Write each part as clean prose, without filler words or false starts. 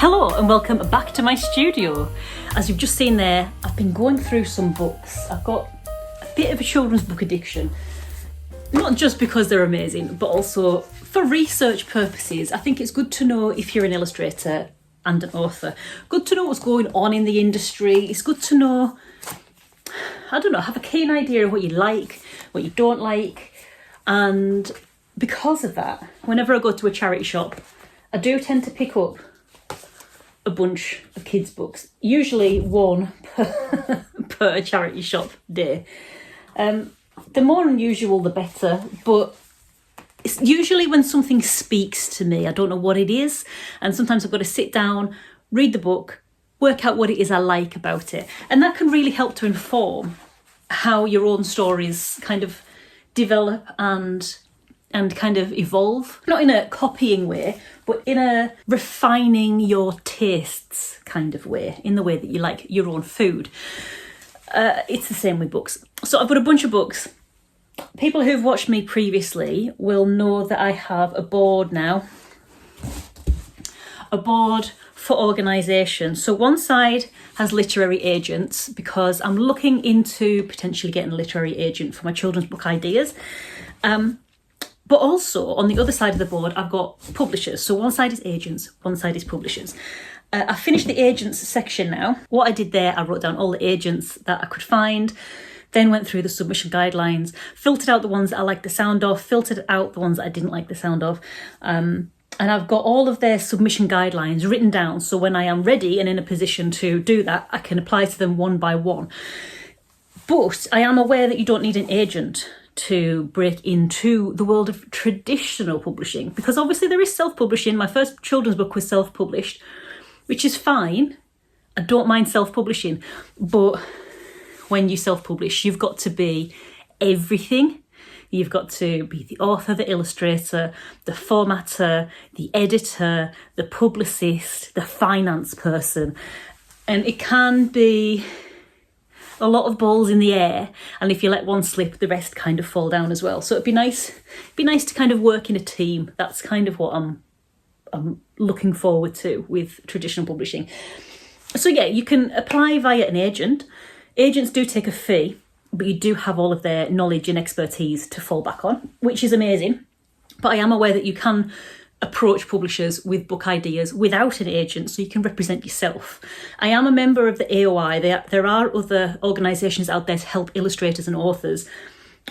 Hello and welcome back to my studio. As you've just seen there, I've been going through some books. I've got a bit of a children's book addiction, not just because they're amazing, but also for research purposes. I think it's good to know if you're an illustrator and an author. Good to know what's going on in the industry. It's good to know, have a keen idea of what you like, what you don't like. And because of that, whenever I go to a charity shop, I do tend to pick up a bunch of kids' books, usually one per charity shop day. The more unusual, the better, but it's usually when something speaks to me. I don't know what it is, and sometimes I've got to sit down, read the book, work out what it is I like about it, and that can really help to inform how your own stories kind of develop and kind of evolve, not in a copying way, but in a refining your tastes kind of way, in the way that you like your own food. It's the same with books. So I've got a bunch of books. People who've watched me previously will know that I have a board now, a board for organisation. So one side has literary agents, because I'm looking into potentially getting a literary agent for my children's book ideas. But also on the other side of the board, I've got publishers. So one side is agents, one side is publishers. I finished the agents section now. What I did there, I wrote down all the agents that I could find, then went through the submission guidelines, filtered out the ones that I liked the sound of, filtered out the ones that I didn't like the sound of. And I've got all of their submission guidelines written down. So when I am ready and in a position to do that, I can apply to them one by one. But I am aware that you don't need an agent to break into the world of traditional publishing, because obviously there is self-publishing. My first children's book was self-published, which is fine. I don't mind self-publishing, but when you self-publish, you've got to be everything. You've got to be the author, the illustrator, the formatter, the editor, the publicist, the finance person, and it can be a lot of balls in the air, and if you let one slip, the rest kind of fall down as well. So it'd be nice to kind of work in a team. That's kind of what I'm looking forward to with traditional publishing. So yeah, you can apply via an agent. Agents do take a fee, but you do have all of their knowledge and expertise to fall back on, which is amazing. But I am aware that you can approach publishers with book ideas without an agent, so you can represent yourself. I am a member of the AOI. There are other organisations out there to help illustrators and authors.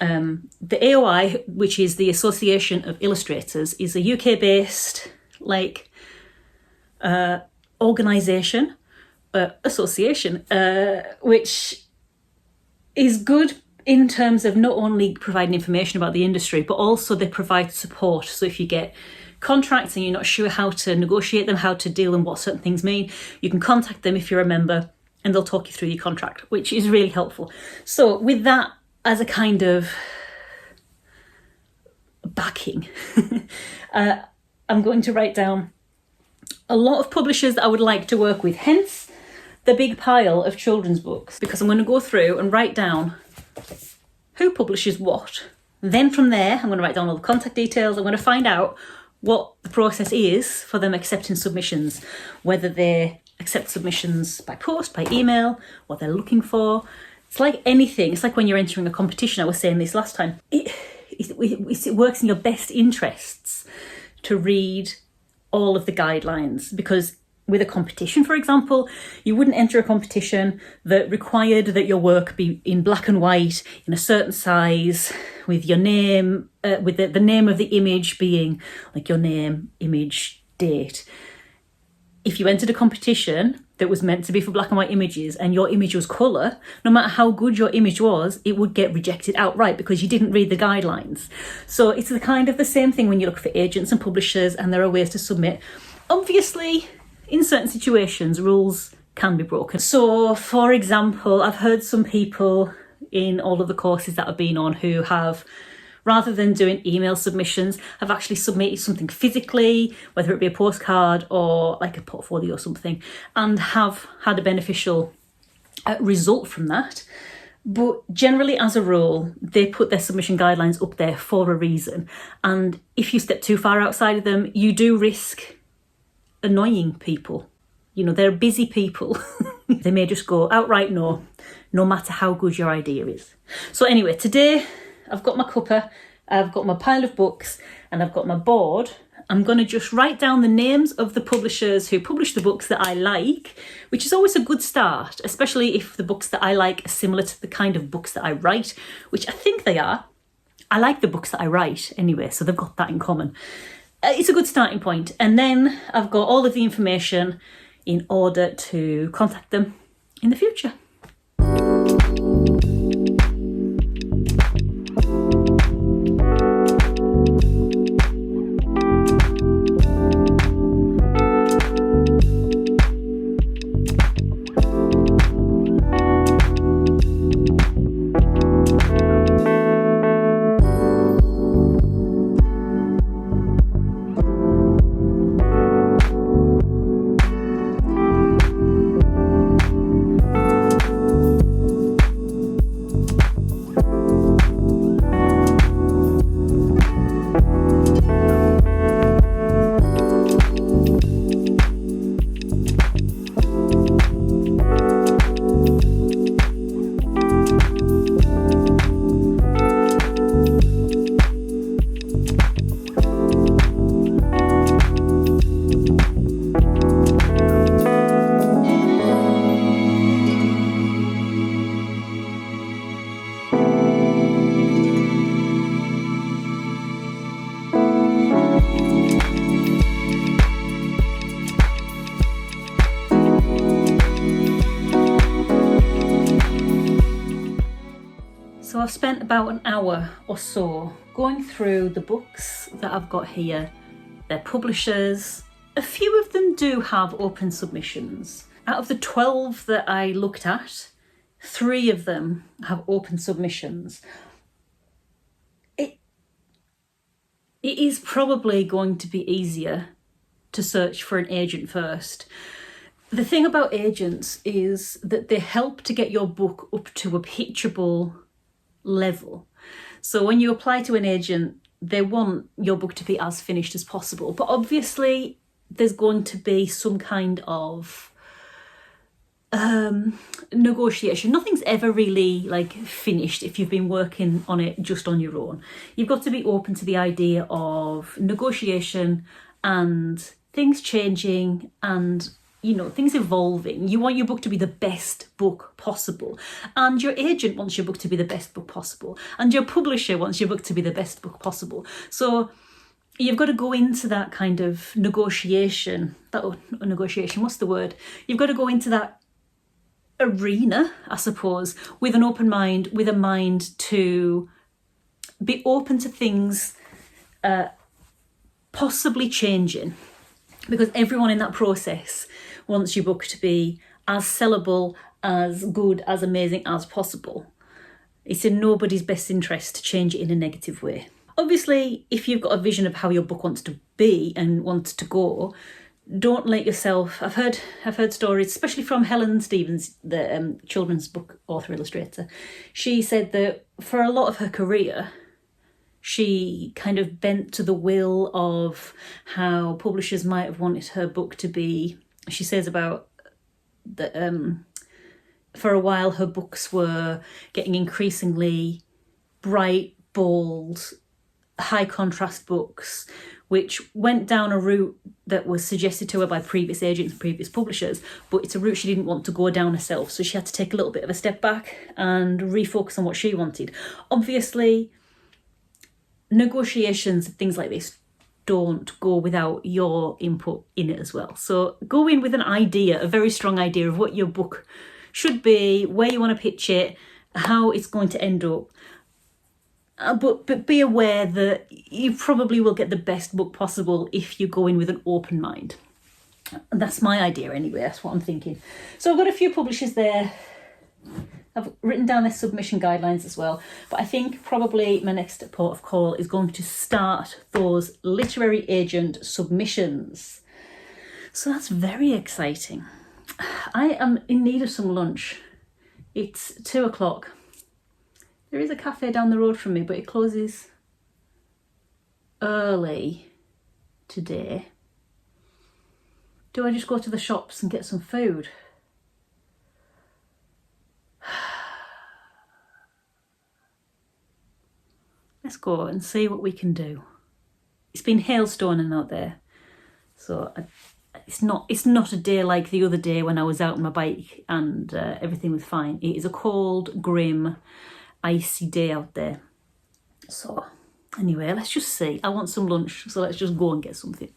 The AOI, which is the Association of Illustrators, is a UK-based organisation, association, which is good in terms of not only providing information about the industry, but also they provide support. So if you get contracts and you're not sure how to negotiate them, how to deal and what certain things mean, you can contact them if you're a member and they'll talk you through your contract, which is really helpful. So with that as a kind of backing, I'm going to write down a lot of publishers that I would like to work with, hence the big pile of children's books, because I'm going to go through and write down who publishes what. Then from there, I'm going to write down all the contact details. I'm going to find out what the process is for them accepting submissions, whether they accept submissions by post, by email, what they're looking for. It's like anything. It's like when you're entering a competition. I was saying this last time. It works in your best interests to read all of the guidelines, because with a competition, for example, you wouldn't enter a competition that required that your work be in black and white, in a certain size, with your name, with the name of the image being like your name, image, date. If you entered a competition that was meant to be for black and white images and your image was colour, no matter how good your image was, it would get rejected outright because you didn't read the guidelines. So it's the kind of the same thing when you look for agents and publishers, and there are ways to submit. Obviously, in certain situations, rules can be broken. So, for example, I've heard some people in all of the courses that I've been on who have, rather than doing email submissions, have actually submitted something physically, whether it be a postcard or like a portfolio or something, and have had a beneficial result from that. But generally, as a rule, they put their submission guidelines up there for a reason. And if you step too far outside of them, you do risk annoying people. You know, they're busy people. They may just go outright no matter how good your idea is. So anyway, today I've got my cuppa, I've got my pile of books, and I've got my board. I'm going to just write down the names of the publishers who publish the books that I like, which is always a good start, especially if the books that I like are similar to the kind of books that I write, which I think they are. I like the books that I write anyway, so they've got that in common. It's a good starting point. And then I've got all of the information in order to contact them in the future. So I've spent about an hour or so going through the books that I've got here, their publishers. A few of them do have open submissions. Out of the 12 that I looked at, 3 of them have open submissions. It is probably going to be easier to search for an agent first. The thing about agents is that they help to get your book up to a pitchable level. So when you apply to an agent, they want your book to be as finished as possible. But obviously, there's going to be some kind of negotiation. Nothing's ever really like finished if you've been working on it just on your own. You've got to be open to the idea of negotiation and things changing and, you know, things evolving. You want your book to be the best book possible, and your agent wants your book to be the best book possible, and your publisher wants your book to be the best book possible. So you've got to go into that kind of negotiation, what's the word? You've got to go into that arena, I suppose, with an open mind, with a mind to be open to things possibly changing, because everyone in that process wants your book to be as sellable, as good, as amazing as possible. It's in nobody's best interest to change it in a negative way. Obviously, if you've got a vision of how your book wants to be and wants to go, don't let yourself... I've heard stories, especially from Helen Stevens, the children's book author illustrator. She said that for a lot of her career, she kind of bent to the will of how publishers might have wanted her book to be. She says about that for a while her books were getting increasingly bright, bold, high contrast books, which went down a route that was suggested to her by previous agents and previous publishers, but it's a route she didn't want to go down herself. So she had to take a little bit of a step back and refocus on what she wanted. Obviously, negotiations, things like this, don't go without your input in it as well. So go in with an idea, a very strong idea of what your book should be, where you want to pitch it, how it's going to end up. But be aware that you probably will get the best book possible if you go in with an open mind. And that's my idea anyway, that's what I'm thinking. So I've got a few publishers there. I've written down their submission guidelines as well, but I think probably my next port of call is going to start those literary agent submissions. So that's very exciting. I am in need of some lunch. It's 2:00. There is a cafe down the road from me, but it closes early today. Do I just go to the shops and get some food? Let's go and see what we can do. It's been hailstoning out there, so it's not a day like the other day when I was out on my bike and everything was fine. It is a cold, grim, icy day out there. So anyway, let's just see. I want some lunch, so let's just go and get something.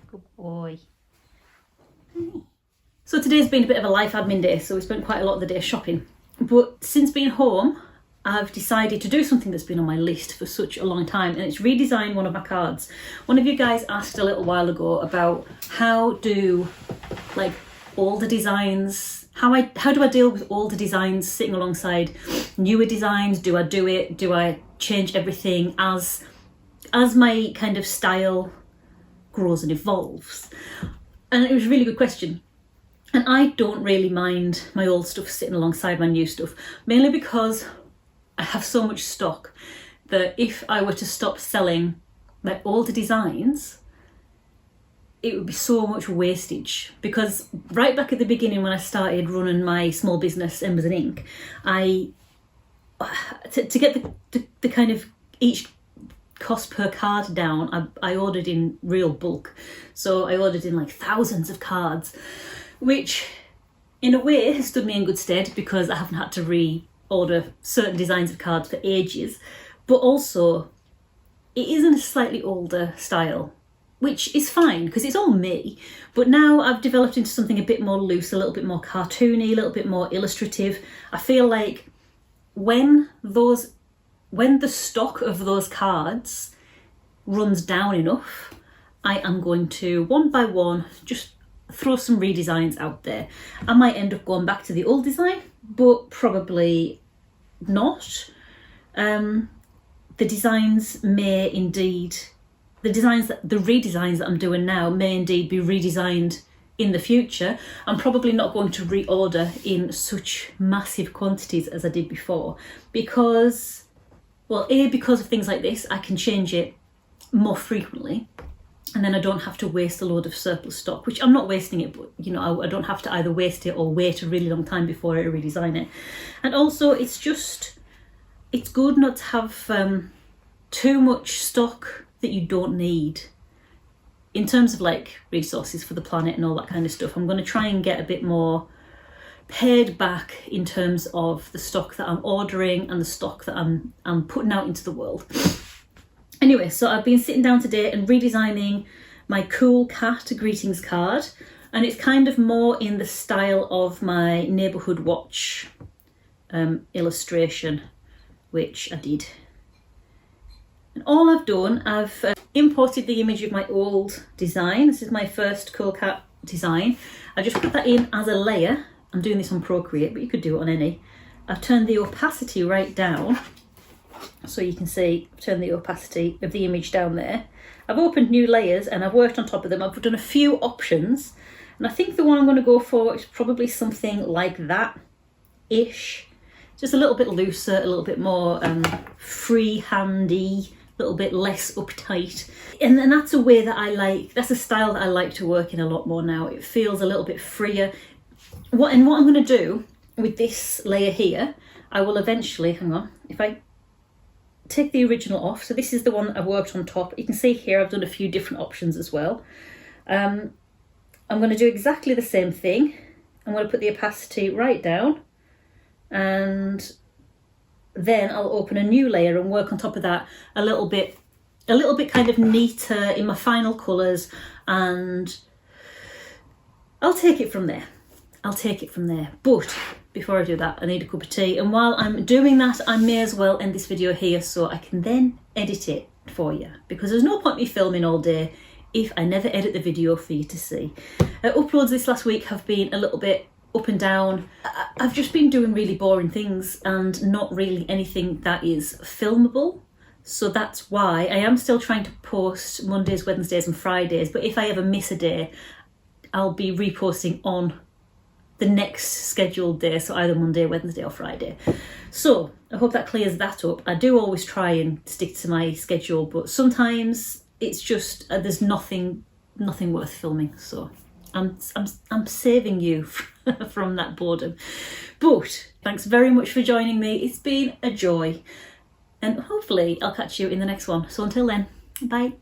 Good boy. So today's been a bit of a life admin day, so we spent quite a lot of the day shopping. But since being home, I've decided to do something that's been on my list for such a long time, and it's redesign one of my cards. One of you guys asked a little while ago about how do like older designs, how do I deal with older designs sitting alongside newer designs? Do I do it? Do I change everything as my kind of style grows and evolves? And it was a really good question. And I don't really mind my old stuff sitting alongside my new stuff, mainly because I have so much stock that if I were to stop selling my older designs, it would be so much wastage. Because right back at the beginning when I started running my small business, Embers and Ink, to get the kind of each cost per card down, I ordered in real bulk. So I ordered in like thousands of cards, which in a way has stood me in good stead because I haven't had to reorder certain designs of cards for ages. But also, it is in a slightly older style, which is fine because it's all me. But now I've developed into something a bit more loose, a little bit more cartoony, a little bit more illustrative. I feel like when the stock of those cards runs down enough, I am going to, one by one, just throw some redesigns out there. I might end up going back to the old design, but probably not. The redesigns that I'm doing now may indeed be redesigned in the future. I'm probably not going to reorder in such massive quantities as I did before because, well, because of things like this, I can change it more frequently. And then I don't have to waste a load of surplus stock, which I'm not wasting it, but you know, I don't have to either waste it or wait a really long time before I redesign it. And also it's good not to have too much stock that you don't need. in terms of like resources for the planet and all that kind of stuff, I'm going to try and get a bit more paid back in terms of the stock that I'm ordering and the stock that I'm putting out into the world. Anyway, so I've been sitting down today and redesigning my cool cat greetings card, and it's kind of more in the style of my neighbourhood watch illustration, which I did. And all I've done, I've imported the image of my old design. This is my first cool cat design. I just put that in as a layer. I'm doing this on Procreate, but you could do it on any. I've turned the opacity right down, so you can see, I've turned the opacity of the image down there. I've opened new layers and I've worked on top of them. I've done a few options, and I think the one I'm going to go for is probably something like that-ish. Just a little bit looser, a little bit more free-handy, a little bit less uptight. And that's a way that I like, that's a style that I like to work in a lot more now. It feels a little bit freer. What I'm going to do with this layer here, I will eventually, hang on, if I take the original off, so this is the one that I've worked on top. You can see here I've done a few different options as well. I'm going to do exactly the same thing. I'm going to put the opacity right down, and then I'll open a new layer and work on top of that a little bit kind of neater in my final colours, and I'll take it from there. But before I do that, I need a cup of tea, and while I'm doing that, I may as well end this video here so I can then edit it for you, because there's no point me filming all day if I never edit the video for you to see. Uploads this last week have been a little bit up and down. I've just been doing really boring things and not really anything that is filmable. So that's why I am still trying to post Mondays, Wednesdays and Fridays. But if I ever miss a day, I'll be reposting on the next scheduled day. So either Monday, Wednesday or Friday. So I hope that clears that up. I do always try and stick to my schedule, but sometimes it's just, there's nothing worth filming. So I'm saving you from that boredom. But thanks very much for joining me. It's been a joy, and hopefully I'll catch you in the next one. So until then, bye.